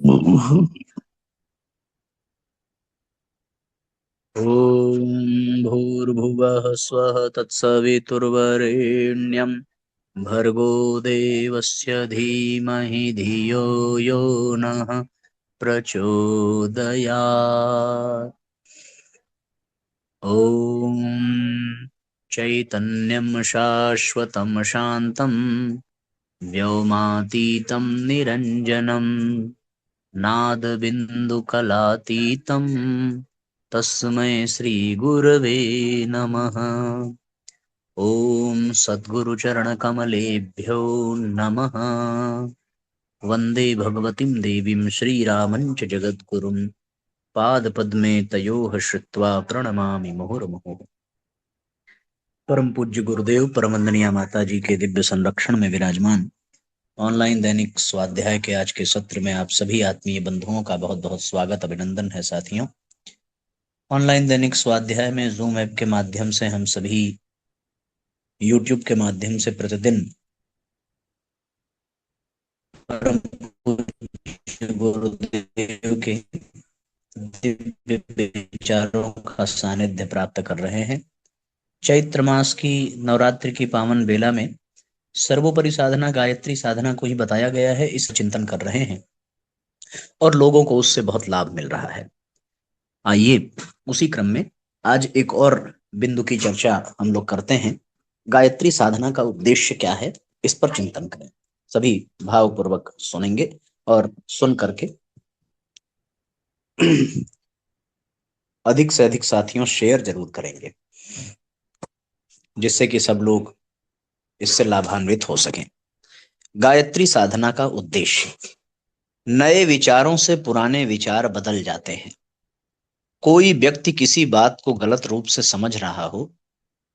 ॐ भूर्भुवः स्वः तत्सवितुर्वरेण्यं भर्गो देवस्य धीमहि धियो यो नः प्रचोदयात्। ॐ चैतन्यं शाश्वतं शान्तं व्योमातीतं निरञ्जनं नादबिन्दुकलातीतं तस्मै श्रीगुरवे नमः। ॐ सद्गुरुचरणकमलेभ्यो नमः। वन्दे भगवतीं देवीं श्रीरामं च जगद्गुरुं पादपद्मे तयोः श्रुत्वा प्रणमामि मुहुर्मुहुः। परम पूज्य गुरुदेव परम वंदनीय माता जी के दिव्य संरक्षण में विराजमान ऑनलाइन दैनिक स्वाध्याय के आज के सत्र में आप सभी आत्मीय बंधुओं का बहुत बहुत स्वागत अभिनंदन है। साथियों, ऑनलाइन दैनिक स्वाध्याय में जूम ऐप के माध्यम से हम सभी यूट्यूब के माध्यम से प्रतिदिन परम पूज्य गुरुदेव के दिव्य विचारों का सानिध्य प्राप्त कर रहे हैं। चैत्र मास की नवरात्रि की पावन बेला में सर्वोपरि साधना गायत्री साधना को ही बताया गया है, इस चिंतन कर रहे हैं और लोगों को उससे बहुत लाभ मिल रहा है। आइए उसी क्रम में आज एक और बिंदु की चर्चा हम लोग करते हैं। गायत्री साधना का उद्देश्य क्या है, इस पर चिंतन करें। सभी भावपूर्वक सुनेंगे और सुन करके अधिक से अधिक साथियों शेयर जरूर करेंगे, जिससे कि सब लोग इससे लाभान्वित हो सकें। गायत्री साधना का उद्देश्य, नए विचारों से पुराने विचार बदल जाते हैं। कोई व्यक्ति किसी बात को गलत रूप से समझ रहा हो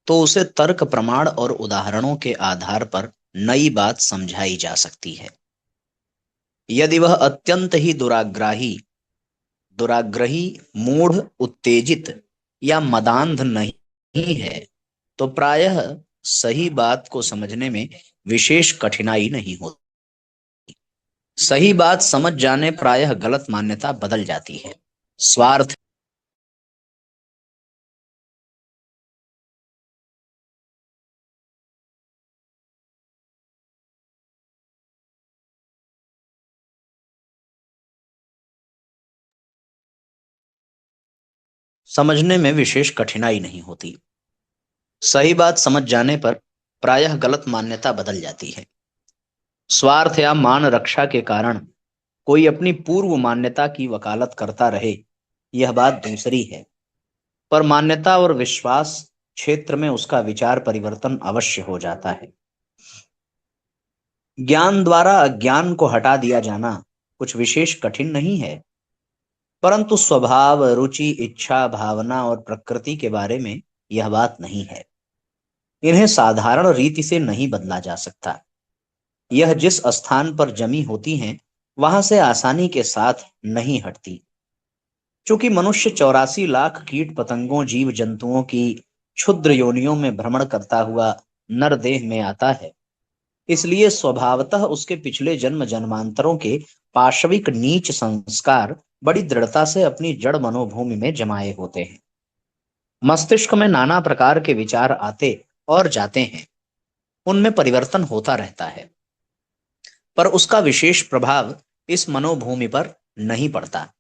तो उसे तर्क प्रमाण और उदाहरणों के आधार पर नई बात समझाई जा सकती है। यदि वह अत्यंत ही दुराग्रही, मूढ़, उत्तेजित या मदांध नहीं है तो प्रायः सही बात को समझने में विशेष कठिनाई नहीं होती। सही बात समझ जाने प्रायः गलत मान्यता बदल जाती है। स्वार्थ समझने में विशेष कठिनाई नहीं होती। सही बात समझ जाने पर प्रायः गलत मान्यता बदल जाती है। स्वार्थ या मान रक्षा के कारण कोई अपनी पूर्व मान्यता की वकालत करता रहे, यह बात दूसरी है, पर मान्यता और विश्वास क्षेत्र में उसका विचार परिवर्तन अवश्य हो जाता है। ज्ञान द्वारा अज्ञान को हटा दिया जाना कुछ विशेष कठिन नहीं है, परंतु स्वभाव, रुचि, इच्छा, भावना और प्रकृति के बारे में यह बात नहीं है। इन्हें साधारण रीति से नहीं बदला जा सकता। यह जिस स्थान पर जमी होती हैं, वहां से आसानी के साथ नहीं हटती। चूंकि मनुष्य 84 लाख कीट पतंगों, जीव जंतुओं की क्षुद्र योनियों में भ्रमण करता हुआ नर देह में आता है, इसलिए स्वभावतः उसके पिछले जन्म जन्मांतरों के पाशविक नीच संस्कार बड़ी दृढ़ता से अपनी जड़ मनोभूमि में जमाए होते हैं। मस्तिष्क में नाना प्रकार के विचार आते और जाते हैं, उनमें परिवर्तन होता रहता है, पर उसका विशेष प्रभाव इस मनोभूमि पर नहीं पड़ता।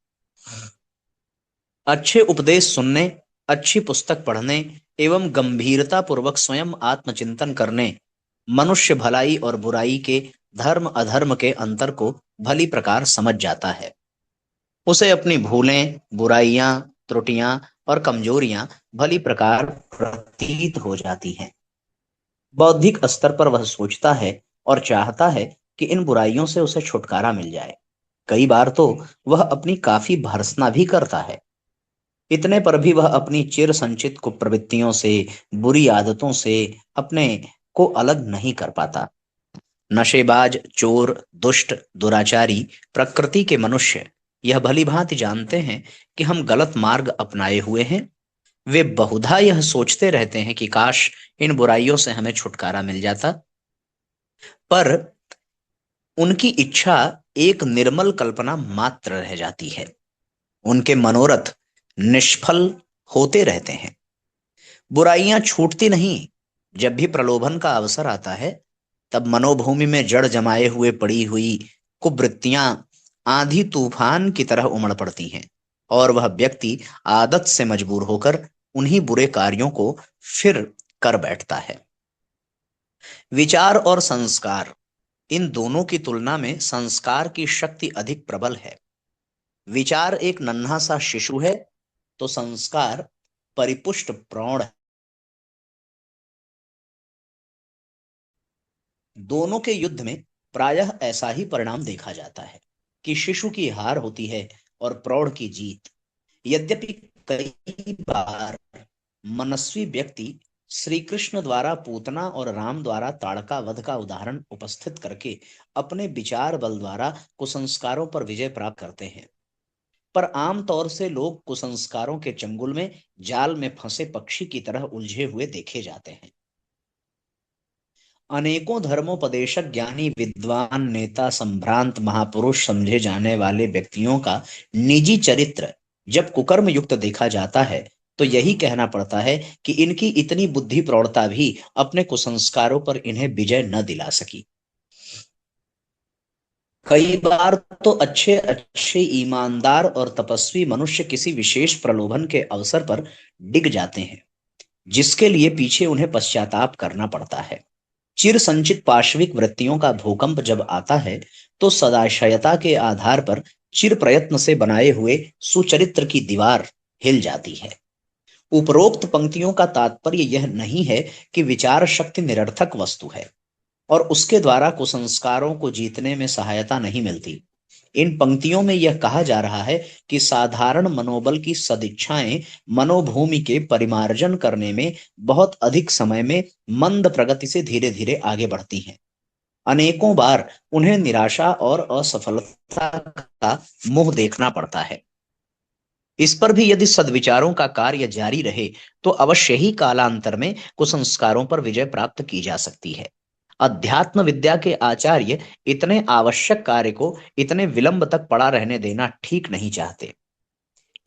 अच्छे उपदेश सुनने, अच्छी पुस्तक पढ़ने एवं गंभीरता पूर्वक स्वयं आत्मचिंतन करने मनुष्य भलाई और बुराई के, धर्म अधर्म के अंतर को भली प्रकार समझ जाता है। उसे अपनी भूलें, बुराइयां, त्रुटियां और कमजोरियां भली प्रकार प्रतीत हो जाती हैं। बौद्धिक स्तर पर वह सोचता है और चाहता है कि इन बुराइयों से उसे छुटकारा मिल जाए। कई बार तो वह अपनी काफी भर्त्सना भी करता है। इतने पर भी वह अपनी चिर संचित कुप्रवृत्तियों से, बुरी आदतों से अपने को अलग नहीं कर पाता। नशेबाज, चोर, दुष्ट, दुराचारी प्रकृति के मनुष्य यह भली भांति जानते हैं कि हम गलत मार्ग अपनाए हुए हैं। वे बहुधा यह सोचते रहते हैं कि काश इन बुराइयों से हमें छुटकारा मिल जाता, पर उनकी इच्छा एक निर्मल कल्पना मात्र रह जाती है। उनके मनोरथ निष्फल होते रहते हैं। बुराइयां छूटती नहीं। जब भी प्रलोभन का अवसर आता है, तब मनोभूमि में जड़ जमाए हुए पड़ी हुई कुवृत्तियां आंधी तूफान की तरह उमड़ पड़ती हैं, और वह व्यक्ति आदत से मजबूर होकर उन्हीं बुरे कार्यों को फिर कर बैठता है। विचार और संस्कार, इन दोनों की तुलना में संस्कार की शक्ति अधिक प्रबल है। विचार एक नन्हा सा शिशु है, तो संस्कार परिपुष्ट प्रौढ़ है। दोनों के युद्ध में प्रायः ऐसा ही परिणाम देखा जाता है कि शिशु की हार होती है और प्रौढ़ की जीत। यद्यपि कई बार मनस्वी व्यक्ति श्री कृष्ण द्वारा पूतना और राम द्वारा ताड़का वध का उदाहरण उपस्थित करके अपने विचार बल द्वारा कुसंस्कारों पर विजय प्राप्त करते हैं, पर आमतौर से लोग कुसंस्कारों के चंगुल में जाल में फंसे पक्षी की तरह उलझे हुए देखे जाते हैं। अनेकों धर्मोपदेशक, ज्ञानी, विद्वान, नेता, संभ्रांत, महापुरुष समझे जाने वाले व्यक्तियों का निजी चरित्र जब कुकर्म युक्त देखा जाता है, तो यही कहना पड़ता है कि इनकी इतनी बुद्धि प्रौढ़ता भी अपने कुसंस्कारों पर इन्हें विजय न दिला सकी। कई बार तो अच्छे अच्छे ईमानदार और तपस्वी मनुष्य किसी विशेष प्रलोभन के अवसर पर डिग जाते हैं, जिसके लिए पीछे उन्हें पश्चाताप करना पड़ता है। चिर संचित पाशविक वृत्तियों का भूकंप जब आता है, तो सदाशयता के आधार पर चिर प्रयत्न से बनाए हुए सुचरित्र की दीवार हिल जाती है। उपरोक्त पंक्तियों का तात्पर्य यह नहीं है कि विचार शक्ति निरर्थक वस्तु है और उसके द्वारा कुसंस्कारों को जीतने में सहायता नहीं मिलती। इन पंक्तियों में यह कहा जा रहा है कि साधारण मनोबल की सदिच्छाएं मनोभूमि के परिमार्जन करने में बहुत अधिक समय में मंद प्रगति से धीरे धीरे आगे बढ़ती हैं। अनेकों बार उन्हें निराशा और असफलता का मुंह देखना पड़ता है। इस पर भी यदि सद्विचारों का कार्य जारी रहे, तो अवश्य ही कालांतर में कुसंस्कारों पर विजय प्राप्त की जा सकती है। अध्यात्म विद्या के आचार्य इतने आवश्यक कार्य को इतने विलंब तक पड़ा रहने देना ठीक नहीं चाहते।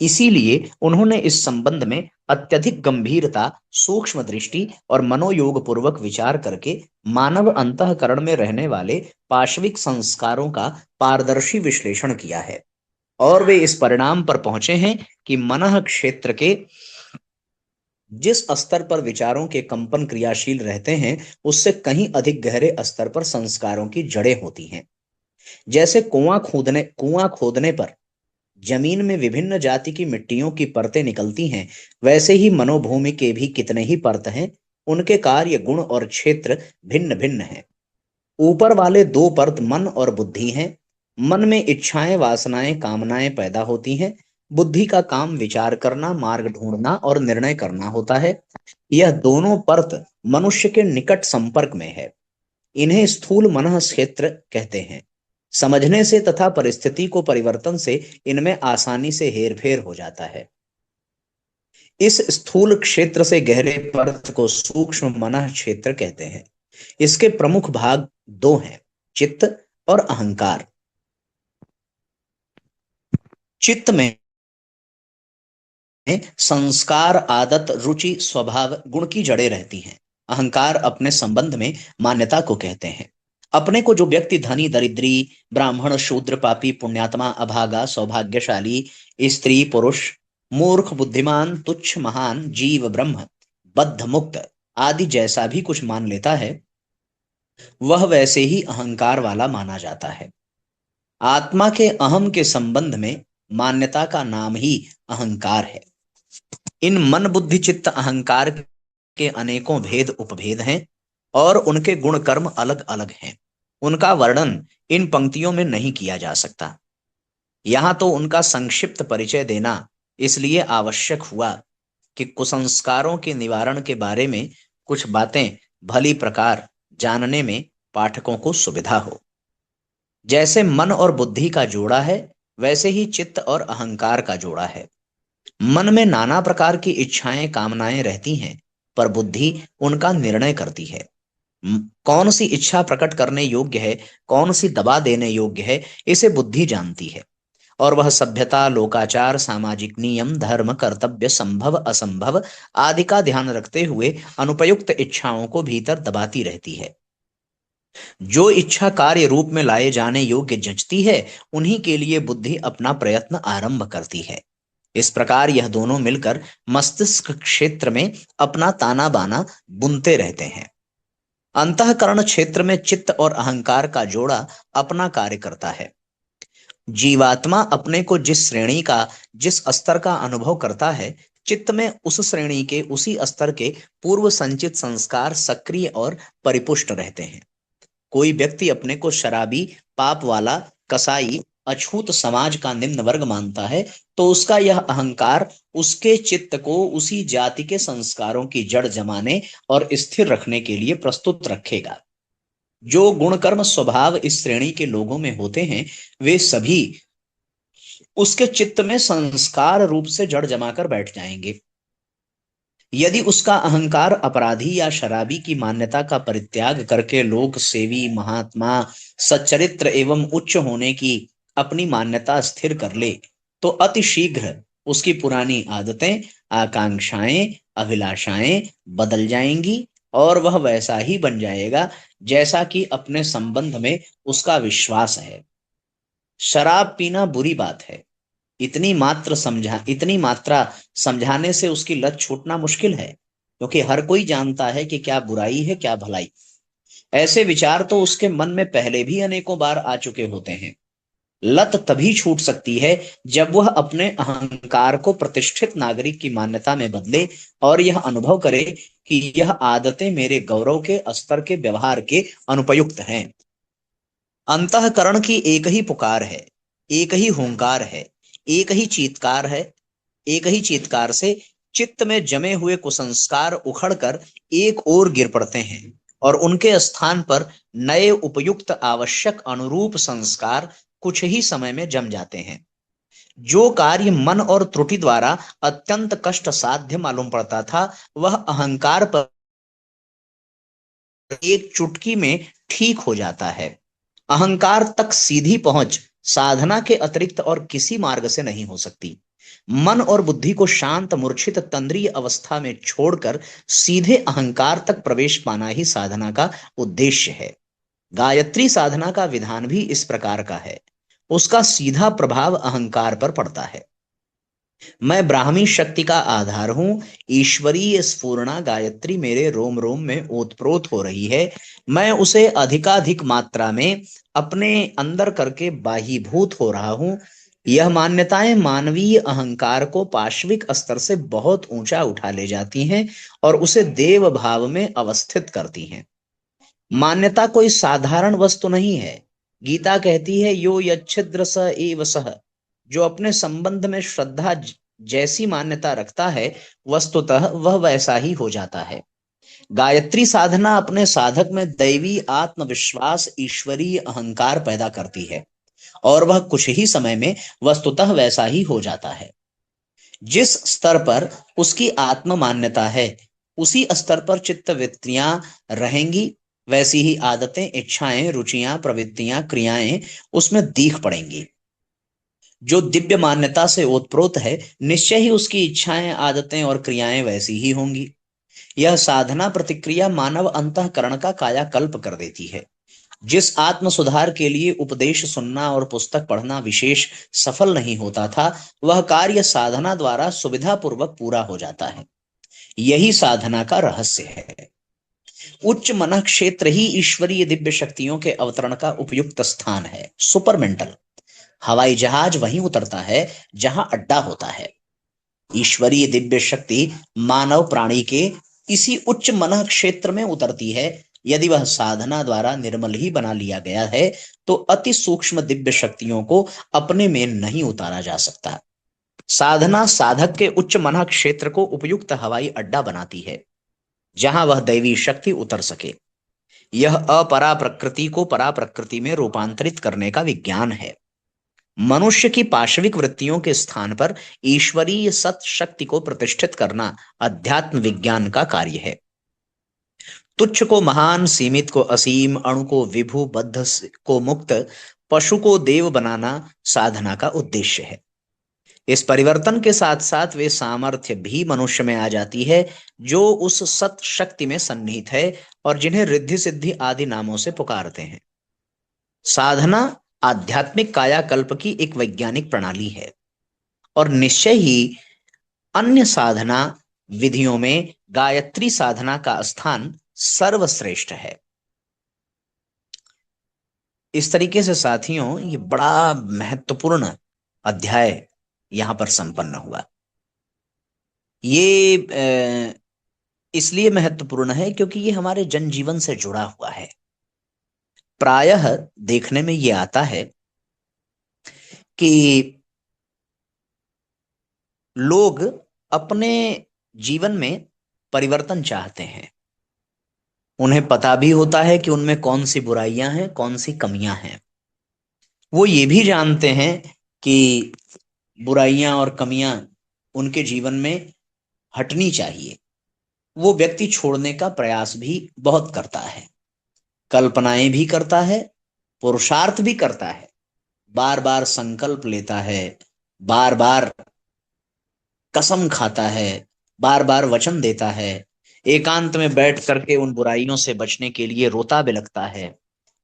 इसीलिए उन्होंने इस संबंध में अत्यधिक गंभीरता, सूक्ष्म दृष्टि और मनोयोग पूर्वक विचार करके मानव अंतःकरण में रहने वाले पाशविक संस्कारों का पारदर्शी विश्लेषण किया है, और वे इस परिणाम पर पहुंचे हैं कि मनः क्षेत्र के जिस स्तर पर विचारों के कंपन क्रियाशील रहते हैं, उससे कहीं अधिक गहरे स्तर पर संस्कारों की जड़ें होती हैं। जैसे कुआं खोदने पर जमीन में विभिन्न जाति की मिट्टियों की परतें निकलती हैं, वैसे ही मनोभूमि के भी कितने ही परत हैं, उनके कार्य, गुण और क्षेत्र भिन्न भिन्न हैं। ऊपर वाले दो परत मन और बुद्धि हैं। मन में इच्छाएं, वासनाएं, कामनाएं पैदा होती हैं। बुद्धि का काम विचार करना, मार्ग ढूंढना और निर्णय करना होता है। यह दोनों परत मनुष्य के निकट संपर्क में है। इन्हें स्थूल मनः क्षेत्र कहते हैं। समझने से तथा परिस्थिति को परिवर्तन से इनमें आसानी से हेरफेर हो जाता है। इस स्थूल क्षेत्र से गहरे परत को सूक्ष्म मनः क्षेत्र कहते हैं। इसके प्रमुख भाग दो हैं, चित्त और अहंकार। चित्त में संस्कार, आदत, रुचि, स्वभाव, गुण की जड़ें रहती हैं। अहंकार अपने संबंध में मान्यता को कहते हैं। अपने को जो व्यक्ति धनी, दरिद्री, ब्राह्मण, शूद्र, पापी, पुण्यात्मा, अभागा, सौभाग्यशाली, स्त्री, पुरुष, मूर्ख, बुद्धिमान, तुच्छ, महान, जीव, ब्रह्म, बद्ध, मुक्त आदि जैसा भी कुछ मान लेता है, वह वैसे ही अहंकार वाला माना जाता है। आत्मा के अहम के संबंध में मान्यता का नाम ही अहंकार है। इन मन, बुद्धि, चित्त, अहंकार के अनेकों भेद उपभेद हैं और उनके गुण कर्म अलग अलग हैं। उनका वर्णन इन पंक्तियों में नहीं किया जा सकता। यहां तो उनका संक्षिप्त परिचय देना इसलिए आवश्यक हुआ कि कुसंस्कारों के निवारण के बारे में कुछ बातें भली प्रकार जानने में पाठकों को सुविधा हो। जैसे मन और बुद्धि का जोड़ा है, वैसे ही चित्त और अहंकार का जोड़ा है। मन में नाना प्रकार की इच्छाएं, कामनाएं रहती हैं, पर बुद्धि उनका निर्णय करती है। कौन सी इच्छा प्रकट करने योग्य है, कौन सी दबा देने योग्य है, इसे बुद्धि जानती है। और वह सभ्यता, लोकाचार, सामाजिक नियम, धर्म, कर्तव्य, संभव असंभव आदि का ध्यान रखते हुए अनुपयुक्त इच्छाओं को भीतर दबाती रहती है। जो इच्छा कार्य रूप में लाए जाने योग्य जचती है, उन्हीं के लिए बुद्धि अपना प्रयत्न आरंभ करती है। इस प्रकार यह दोनों मिलकर मस्तिष्क क्षेत्र में अपना ताना बाना बुनते रहते हैं। अंतःकरण क्षेत्र में चित्त और अहंकार का जोड़ा अपना कार्य करता है। जीवात्मा अपने को जिस श्रेणी का, जिस स्तर का अनुभव करता है, चित्त में उस श्रेणी के, उसी स्तर के पूर्व संचित संस्कार सक्रिय और परिपुष्ट रहते हैं। कोई व्यक्ति अपने को शराबी, पाप वाला, कसाई, अछूत समाज का निम्न वर्ग मानता है, तो उसका यह अहंकार उसके चित्त को उसी जाति के संस्कारों की जड़ जमाने और स्थिर रखने के लिए प्रस्तुत रखेगा। जो गुण कर्म स्वभाव इस श्रेणी के लोगों में होते हैं, वे सभी उसके चित्त में संस्कार रूप से जड़ जमाकर बैठ जाएंगे। यदि उसका अहंकार अपराधी या शराबी की मान्यता का परित्याग करके लोक सेवी, महात्मा, सच्चरित्र एवं उच्च होने की अपनी मान्यता स्थिर कर ले, तो अति शीघ्र उसकी पुरानी आदतें, आकांक्षाएं, अभिलाषाएं बदल जाएंगी और वह वैसा ही बन जाएगा जैसा कि अपने संबंध में उसका विश्वास है। शराब पीना बुरी बात है, इतनी मात्रा समझाने से उसकी लत छूटना मुश्किल है, क्योंकि हर कोई जानता है कि क्या बुराई है, क्या भलाई। ऐसे विचार तो उसके मन में पहले भी अनेकों बार आ चुके होते हैं। लत तभी छूट सकती है जब वह अपने अहंकार को प्रतिष्ठित नागरिक की मान्यता में बदले और यह अनुभव करे कि यह आदतें मेरे गौरव के स्तर के व्यवहार के अनुपयुक्त हैं। अंतःकरण की एक ही पुकार है, एक ही हुंकार है, एक ही चीत्कार है। एक ही चीत्कार से चित्त में जमे हुए कुसंस्कार उखड़कर एक ओर गिर पड़ते हैं और उनके स्थान पर नए उपयुक्त आवश्यक अनुरूप संस्कार कुछ ही समय में जम जाते हैं। जो कार्य मन और त्रुटि द्वारा अत्यंत कष्ट साध्य मालूम पड़ता था, वह अहंकार पर एक चुटकी में ठीक हो जाता है। अहंकार तक सीधी पहुंच साधना के अतिरिक्त और किसी मार्ग से नहीं हो सकती। मन और बुद्धि को शांत, मूर्छित, तंद्रीय अवस्था में छोड़कर सीधे अहंकार तक प्रवेश पाना ही साधना का उद्देश्य है। गायत्री साधना का विधान भी इस प्रकार का है। उसका सीधा प्रभाव अहंकार पर पड़ता है। मैं ब्राह्मी शक्ति का आधार हूं, ईश्वरीय स्फूर्णा गायत्री मेरे रोम रोम में ओतप्रोत हो रही है। मैं उसे अधिकाधिक मात्रा में अपने अंदर करके बाहीभूत हो रहा हूं। यह मान्यताएं मानवीय अहंकार को पाश्विक स्तर से बहुत ऊंचा उठा ले जाती हैं और उसे देव भाव में अवस्थित करती हैं। मान्यता कोई साधारण वस्तु नहीं है। गीता कहती है, यो यच्छिद्र स एव सह। जो अपने संबंध में श्रद्धा जैसी मान्यता रखता है, वस्तुतः वह वैसा ही हो जाता है। गायत्री साधना अपने साधक में दैवी आत्मविश्वास, ईश्वरीय अहंकार पैदा करती है और वह कुछ ही समय में वस्तुतः वैसा ही हो जाता है। जिस स्तर पर उसकी आत्म मान्यता है, उसी स्तर पर चित्त वृत्तियां रहेंगी, वैसी ही आदतें, इच्छाएं, रुचियां, प्रवृत्तियां, क्रियाएं उसमें दीख पड़ेंगी। जो दिव्य मान्यता से ओतप्रोत है, निश्चय ही उसकी इच्छाएं, आदतें और क्रियाएं वैसी ही होंगी। यह साधना प्रतिक्रिया मानव अंतःकरण का कायाकल्प कर देती है। जिस आत्म सुधार के लिए उपदेश सुनना और पुस्तक पढ़ना विशेष सफल नहीं होता था, वह कार्य साधना द्वारा सुविधा पूर्वक पूरा हो जाता है। यही साधना का रहस्य है। उच्च मन क्षेत्र ही ईश्वरीय दिव्य शक्तियों के अवतरण का उपयुक्त स्थान है। सुपर मेंटल हवाई जहाज वहीं उतरता है जहां अड्डा होता है। ईश्वरीय दिव्य शक्ति मानव प्राणी के इसी उच्च मन क्षेत्र में उतरती है। यदि वह साधना द्वारा निर्मल ही बना लिया गया है, तो अति सूक्ष्म दिव्य शक्तियों को अपने में नहीं उतारा जा सकता। साधना साधक के उच्च मन क्षेत्र को उपयुक्त हवाई अड्डा बनाती है, जहां वह दैवी शक्ति उतर सके। यह अपरा प्रकृति को परा प्रकृति में रूपांतरित करने का विज्ञान है। मनुष्य की पाशविक वृत्तियों के स्थान पर ईश्वरीय सत शक्ति को प्रतिष्ठित करना अध्यात्म विज्ञान का कार्य है। तुच्छ को महान, सीमित को असीम, अणु को विभु, बद्ध को मुक्त, पशु को देव बनाना साधना का उद्देश्य है। इस परिवर्तन के साथ साथ वे सामर्थ्य भी मनुष्य में आ जाती है जो उस सत शक्ति में सन्निहित है और जिन्हें रिद्धि सिद्धि आदि नामों से पुकारते हैं। साधना आध्यात्मिक कायाकल्प की एक वैज्ञानिक प्रणाली है और निश्चय ही अन्य साधना विधियों में गायत्री साधना का स्थान सर्वश्रेष्ठ है। इस तरीके से साथियों ये बड़ा महत्वपूर्ण अध्याय यहां पर संपन्न हुआ। ये इसलिए महत्वपूर्ण है क्योंकि ये हमारे जनजीवन से जुड़ा हुआ है। प्रायः देखने में ये आता है कि लोग अपने जीवन में परिवर्तन चाहते हैं। उन्हें पता भी होता है कि उनमें कौन सी बुराइयां हैं, कौन सी कमियां हैं। वो ये भी जानते हैं कि बुराइयां और कमियां उनके जीवन में हटनी चाहिए। वो व्यक्ति छोड़ने का प्रयास भी बहुत करता है, कल्पनाएं भी करता है, पुरुषार्थ भी करता है, बार बार संकल्प लेता है, बार बार कसम खाता है, बार बार वचन देता है, एकांत में बैठ करके उन बुराइयों से बचने के लिए रोता बिलखता है,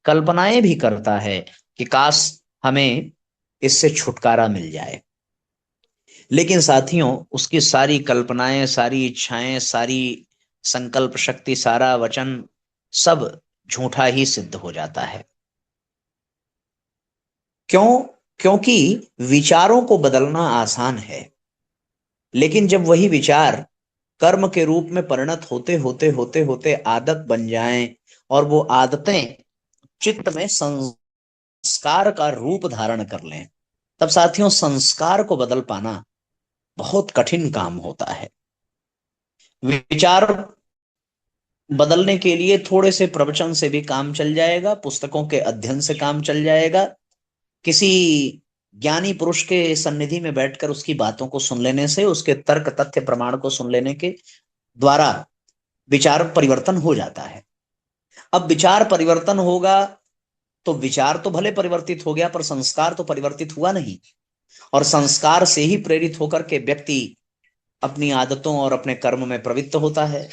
कल्पनाएं भी करता है कि काश हमें इससे छुटकारा मिल जाए। लेकिन साथियों उसकी सारी कल्पनाएं, सारी इच्छाएं, सारी संकल्प शक्ति, सारा वचन सब झूठा ही सिद्ध हो जाता है। क्यों? क्योंकि विचारों को बदलना आसान है, लेकिन जब वही विचार कर्म के रूप में परिणत होते होते होते होते आदत बन जाएं और वो आदतें चित्त में संस्कार का रूप धारण कर लें, तब साथियों संस्कार को बदल पाना बहुत कठिन काम होता है। विचार बदलने के लिए थोड़े से प्रवचन से भी काम चल जाएगा, पुस्तकों के अध्ययन से काम चल जाएगा, किसी ज्ञानी पुरुष के सन्निधि में बैठकर उसकी बातों को सुन लेने से, उसके तर्क तथ्य प्रमाण को सुन लेने के द्वारा विचार परिवर्तन हो जाता है। अब विचार परिवर्तन होगा तो विचार तो भले परिवर्तित हो गया पर संस्कार तो परिवर्तित हुआ नहीं, और संस्कार से ही प्रेरित होकर के व्यक्ति अपनी आदतों और अपने कर्म में प्रवृत्त होता है।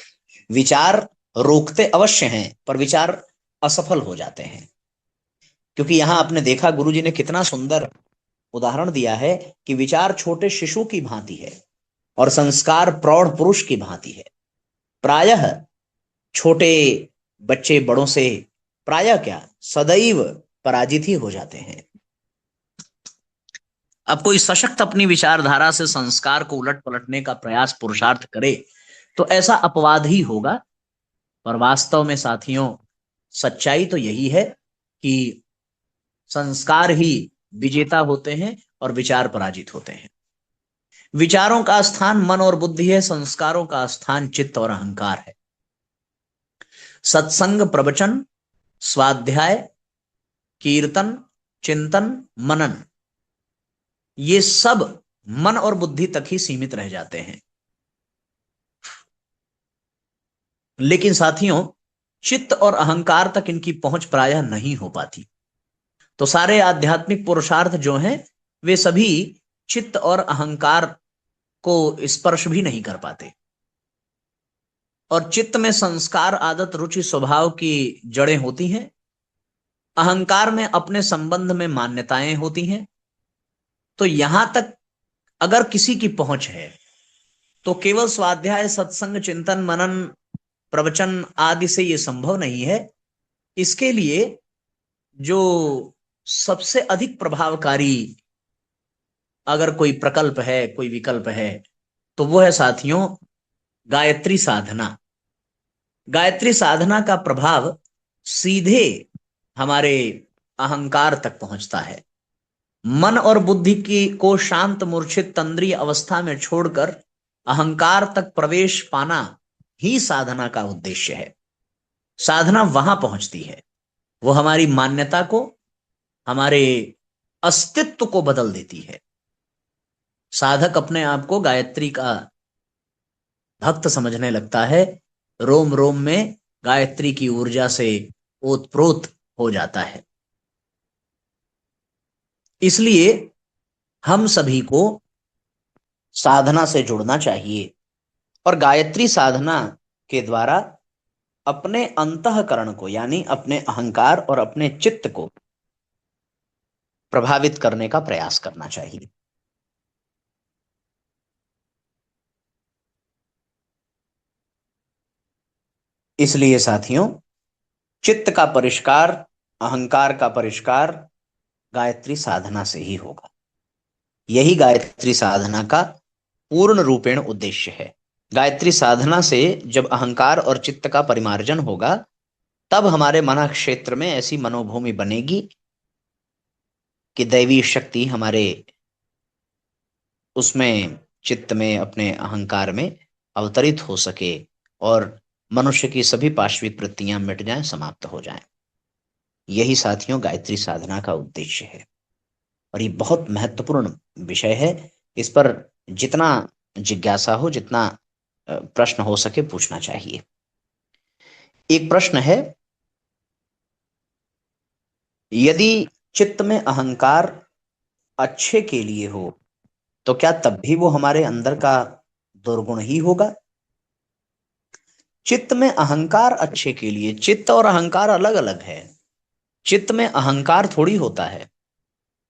विचार रोकते अवश्य हैं पर विचार असफल हो जाते हैं, क्योंकि यहां आपने देखा गुरुजी ने कितना सुंदर उदाहरण दिया है कि विचार छोटे शिशु की भांति है और संस्कार प्रौढ़ पुरुष की भांति है। प्रायः छोटे बच्चे बड़ों से प्रायः क्या सदैव पराजित ही हो जाते हैं। अब कोई सशक्त अपनी विचारधारा से संस्कार को उलट पलटने का प्रयास पुरुषार्थ करे तो ऐसा अपवाद ही होगा, पर वास्तव में साथियों सच्चाई तो यही है कि संस्कार ही विजेता होते हैं और विचार पराजित होते हैं। विचारों का स्थान मन और बुद्धि है, संस्कारों का स्थान चित्त और अहंकार है। सत्संग, प्रवचन, स्वाध्याय, कीर्तन, चिंतन, मनन, ये सब मन और बुद्धि तक ही सीमित रह जाते हैं। लेकिन साथियों चित्त और अहंकार तक इनकी पहुंच प्रायः नहीं हो पाती। तो सारे आध्यात्मिक पुरुषार्थ जो हैं वे सभी चित्त और अहंकार को स्पर्श भी नहीं कर पाते। और चित्त में संस्कार, आदत, रुचि, स्वभाव की जड़ें होती हैं। अहंकार में अपने संबंध में मान्यताएं होती हैं। तो यहां तक अगर किसी की पहुंच है तो केवल स्वाध्याय, सत्संग, चिंतन, मनन, प्रवचन आदि से यह संभव नहीं है। इसके लिए जो सबसे अधिक प्रभावकारी अगर कोई प्रकल्प है, कोई विकल्प है, तो वो है साथियों गायत्री साधना। गायत्री साधना का प्रभाव सीधे हमारे अहंकार तक पहुंचता है। मन और बुद्धि की को शांत, मूर्छित, तंद्रीय अवस्था में छोड़कर अहंकार तक प्रवेश पाना ही साधना का उद्देश्य है। साधना वहां पहुंचती है, वो हमारी मान्यता को, हमारे अस्तित्व को बदल देती है। साधक अपने आप को गायत्री का भक्त समझने लगता है, रोम रोम में गायत्री की ऊर्जा से ओतप्रोत हो जाता है। इसलिए हम सभी को साधना से जुड़ना चाहिए और गायत्री साधना के द्वारा अपने अंतःकरण को यानी अपने अहंकार और अपने चित्त को प्रभावित करने का प्रयास करना चाहिए। इसलिए साथियों, चित्त का परिष्कार, अहंकार का परिष्कार गायत्री साधना से ही होगा। यही गायत्री साधना का पूर्ण रूपेण उद्देश्य है। गायत्री साधना से जब अहंकार और चित्त का परिमार्जन होगा, तब हमारे मन क्षेत्र में ऐसी मनोभूमि बनेगी कि दैवी शक्ति हमारे उसमें, चित्त में, अपने अहंकार में अवतरित हो सके और मनुष्य की सभी पाशविक वृत्तियां मिट जाएं, समाप्त हो जाएं। यही साथियों गायत्री साधना का उद्देश्य है और ये बहुत महत्वपूर्ण विषय है। इस पर जितना जिज्ञासा हो, जितना प्रश्न हो सके पूछना चाहिए। एक प्रश्न है, यदि चित्त में अहंकार अच्छे के लिए हो तो क्या तब भी वो हमारे अंदर का दुर्गुण ही होगा? चित्त में अहंकार अच्छे के लिए, चित्त और अहंकार अलग अलग है। चित्त में अहंकार थोड़ी होता है।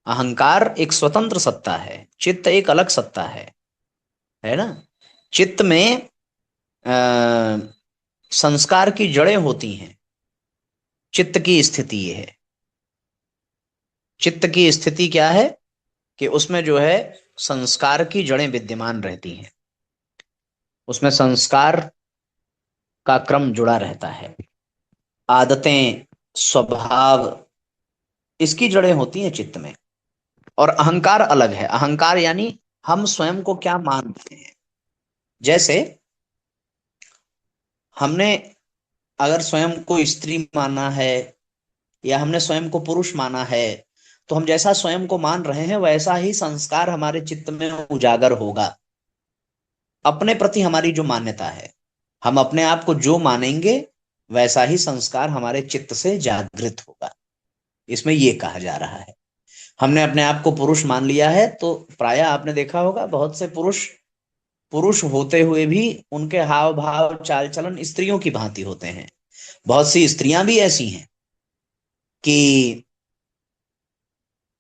अहंकार एक स्वतंत्र सत्ता है, चित्त एक अलग सत्ता है ना। चित्त में संस्कार की जड़ें होती हैं। चित्त की स्थिति ये है, चित्त की स्थिति क्या है कि उसमें जो है संस्कार की जड़ें विद्यमान रहती हैं। उसमें संस्कार का क्रम जुड़ा रहता है, आदतें, स्वभाव, इसकी जड़ें होती हैं चित्त में। और अहंकार अलग है। अहंकार यानी हम स्वयं को क्या मानते हैं। जैसे हमने अगर स्वयं को स्त्री माना है या हमने स्वयं को पुरुष माना है, तो हम जैसा स्वयं को मान रहे हैं वैसा ही संस्कार हमारे चित्त में उजागर होगा। अपने प्रति हमारी जो मान्यता है, हम अपने आप को जो मानेंगे वैसा ही संस्कार हमारे चित्त से जागृत होगा। इसमें ये कहा जा रहा है, हमने अपने आप को पुरुष मान लिया है तो प्रायः आपने देखा होगा बहुत से पुरुष पुरुष होते हुए भी उनके हाव भाव, चाल चलन स्त्रियों की भांति होते हैं। बहुत सी स्त्रियां भी ऐसी हैं कि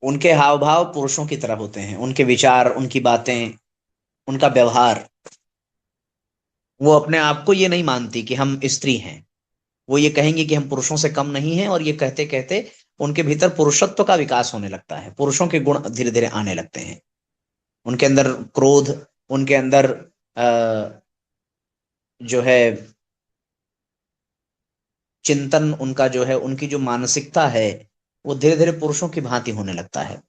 उनके हाव भाव पुरुषों की तरह होते हैं, उनके विचार, उनकी बातें, उनका व्यवहार। वो अपने आप को ये नहीं मानती कि हम स्त्री हैं। वो ये कहेंगे कि हम पुरुषों से कम नहीं हैं, और ये कहते कहते उनके भीतर पुरुषत्व का विकास होने लगता है। पुरुषों के गुण धीरे धीरे आने लगते हैं। उनके अंदर क्रोध, उनके अंदर जो है चिंतन, उनका जो है, उनकी जो मानसिकता है वो धीरे धीरे पुरुषों की भांति होने लगता है।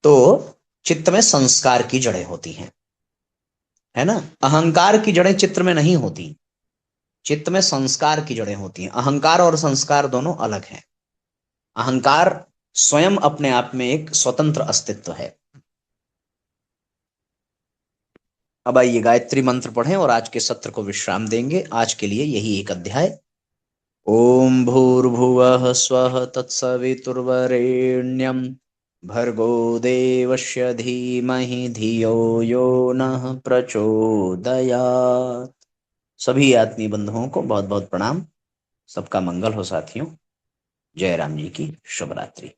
तो चित्त में संस्कार की जड़ें होती हैं, है ना। अहंकार की जड़ें चित्त में नहीं होती, चित्त में संस्कार की जड़ें होती हैं। अहंकार और संस्कार दोनों अलग हैं। अहंकार स्वयं अपने आप में एक स्वतंत्र अस्तित्व है। अब आइए गायत्री मंत्र पढ़ें और आज के सत्र को विश्राम देंगे। आज के लिए यही एक अध्याय। ओम भूर्भुवः स्वः तत्सवितुर्वरेण्यं भर्गो देवस्य धीमहि धियो यो नः प्रचोदयात्। सभी आत्मीय बंधुओं को बहुत बहुत प्रणाम। सबका मंगल हो साथियों। जय राम जी की शुभ रात्रि।